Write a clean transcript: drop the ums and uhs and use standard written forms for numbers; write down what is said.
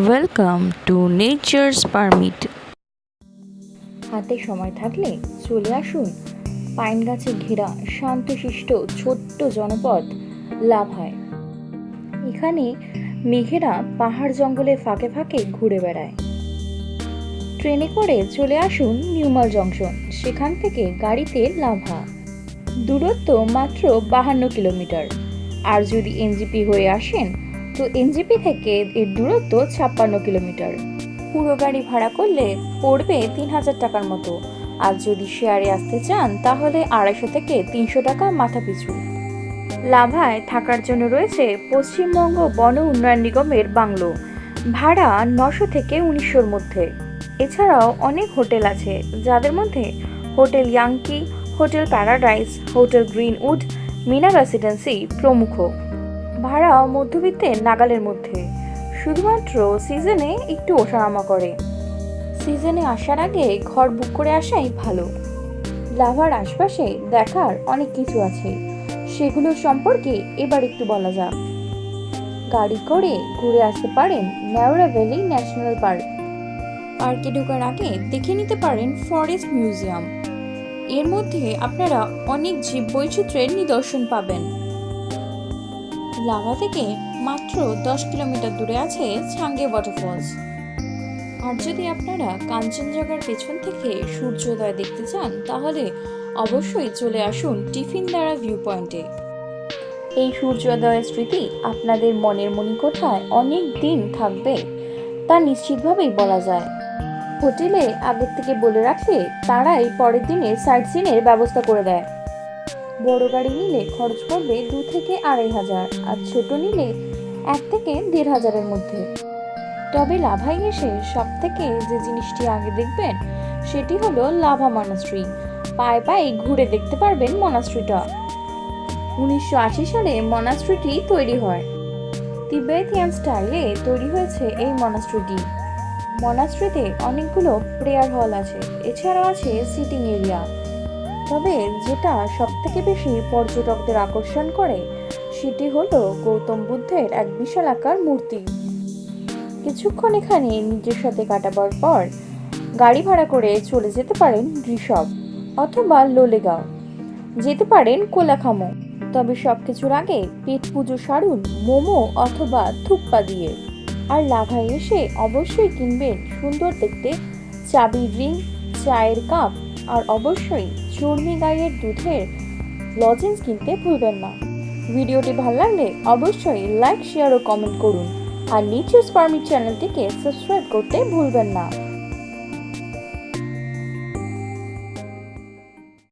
Welcome to nature's permit. হাতে সময় থাকলে চলে আসুন পাইন গাছে ঘেরা শান্তশিষ্ট ছোট্ট জনপদ লাভায়। এখানে মেঘেরা পাহাড় জঙ্গলের ফাঁকে ফাঁকে ঘুরে বেড়ায়। ট্রেনে করে চলে আসুন নিউমাল জংশন, সেখান থেকে গাড়িতে লাভা। দূরত্ব মাত্র 52 কিলোমিটার। আর যদি এনজিপি হয়ে আসেন তো এনজিপি থেকে এর দূরত্ব 56 কিলোমিটার। পুরো গাড়ি ভাড়া করলে পড়বে 3000 টাকার মতো। আর যদি শেয়ারে আসতে চান তাহলে 250 থেকে 300 টাকা মাথা পিছু। লাভায় থাকার জন্য রয়েছে পশ্চিমবঙ্গ বন উন্নয়ন নিগমের বাংলো, ভাড়া 900 থেকে 1900-র মধ্যে। এছাড়াও অনেক হোটেল আছে, যাদের মধ্যে hotel Yankee, hotel Paradise, hotel Greenwood, Mina residency প্রমুখ। ভাড়া মধ্যবিত্তের নাগালের মধ্যে, শুধুমাত্র সিজনে একটু ওঠানামা করে। সিজনে আসার আগে ঘর বুক করে আসাই ভালো। লাভার আশপাশে দেখার অনেক কিছু আছে, সেগুলো সম্পর্কে এবার একটু বলা যাক। গাড়ি করে ঘুরে আসতে পারেন নেওড়া ভ্যালি ন্যাশনাল পার্ক। পার্কে ঢোকার আগে দেখে নিতে পারেন ফরেস্ট মিউজিয়াম। এর মধ্যে আপনারা অনেক জীববৈচিত্র্যের নিদর্শন পাবেন। লাভা থেকে মাত্র 10 কিলোমিটার দূরে আছে ছাঙ্গে ওয়াটারফলস। আর যদি আপনারা কাঞ্চনজঙ্ঘার পেছন থেকে সূর্যোদয় দেখতে চান তাহলে অবশ্যই চলে আসুন টিফিনদারা ভিউ পয়েন্টে। এই সূর্যোদয়ের স্মৃতি আপনাদের মনের মণিকোঠায় অনেক দিন থাকবে, তা নিশ্চিতভাবেই বলা যায়। হোটেলে আগের থেকে বলে রাখলে তারাই পরের দিনে সাইট সিনের ব্যবস্থা করে দেয়। বড় গাড়ি নিলে খরচ পড়বে 2 থেকে 2500, আর ছোট নিলে 1 থেকে 1500-এর মধ্যে। তবে লাভায় এসে সব থেকে যে জিনিসটি আগে দেখবেন সেটি হলো লাভা মনাস্ট্রি। পায়ে পায়ে ঘুরে দেখতে পারবেন মনাস্ট্রিটা। 1980 সালে মনাস্ট্রিটি তৈরি হয়। তিবেতিয়ান স্টাইলে তৈরি হয়েছে এই মনাস্ট্রিটি। মনাস্ট্রিতে অনেকগুলো প্রেয়ার হল আছে, এছাড়াও আছে সিটিং এরিয়া। তবে যেটা সব থেকে বেশি পর্যটকদের আকর্ষণ করে সেটি হলো গৌতম বুদ্ধের এক বিশালাকার মূর্তি। কিছুক্ষণ এখানে নিজের সাথে কাটাবার পর গাড়ি ভাড়া করে চলে যেতে পারেন ঋষভ অথবা লোলেগাঁও, যেতে পারেন কোলাখামো। তবে সবকিছুর আগে পেট পুজো সারুন মোমো অথবা থুপ্পা দিয়ে। আর লাভায় এসে অবশ্যই কিনবেন সুন্দর দেখতে চাবির রিং, চায়ের কাপ, আর অবশ্যই চর্বি গাইয়ের দুধের লজেন্স কিনতে ভুলবেন না। ভিডিওটি ভালো লাগলে অবশ্যই লাইক, শেয়ার ও কমেন্ট করুন। আর নেচার্স পারমিট চ্যানেলটিকে সাবস্ক্রাইব করতে ভুলবেন না।